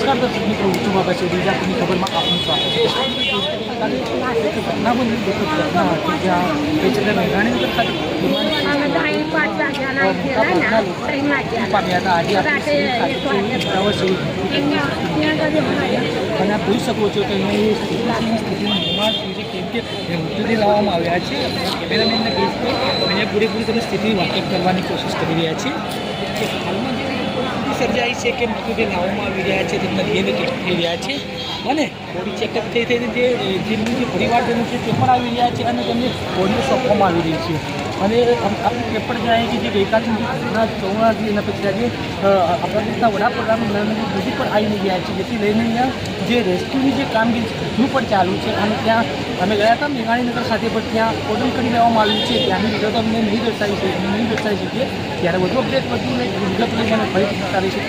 નમસ્કાર દર્શક મિત્રો, હું બાબા છે બીજાની ખબરમાં આપનું સ્વાગત છે। ઘટના બની ઘટના હતી જ્યાં વેચેલા ગાંધીનગર ખાતે પામ્યા હતા। આજે અને આપ જોઈ શકો છો કે અહીં સ્થિતિનું નિર્માણ થયું છે, કેમ કે મૃતદેહ લાવવામાં આવ્યા છે। કેમેરામેનને કહીશ કે એને પૂરેપૂરી તમે સ્થિતિ વાકેફ કરવાની કોશિશ કરી રહ્યા છીએ કે હાલમાં જે પરિસ્થિતિ સર્જાઈ છે કે મૃતદેહ લાવવામાં આવી રહ્યા છે, તેમના ડીએનએ ટેસ્ટ થઈ રહ્યા છે અને બોડી ચેકઅપ થઈ થઈને જેમની જે પરિવારજનો છે તે પણ આવી રહ્યા છે અને તેમને બોડીઓ સોંપવામાં આવી રહી છે। અને આપણે એ પણ જણાવીએ કે જે ગઈકાલે ચોરાજીના પછી આજે આપણા દેશના વડાપ્રધાન નરેન્દ્ર મોદી પણ આવી ગયા છે, જેથી લઈને અહીંયા જે રેસ્ક્યુની જે કામગીરી હજુ પણ ચાલુ છે। અને ત્યાં અમે ગયા હતા ગાંધીનગર ખાતે, પણ ત્યાં કોર્ડન કરી દેવામાં આવ્યું છે। ત્યાંની વિગતો અમને નહીં દર્શાવી શકીએ, ત્યારે વધુ અપડેટ વધુ વિગત લઈને અમે ફરીથી બતાવીશું।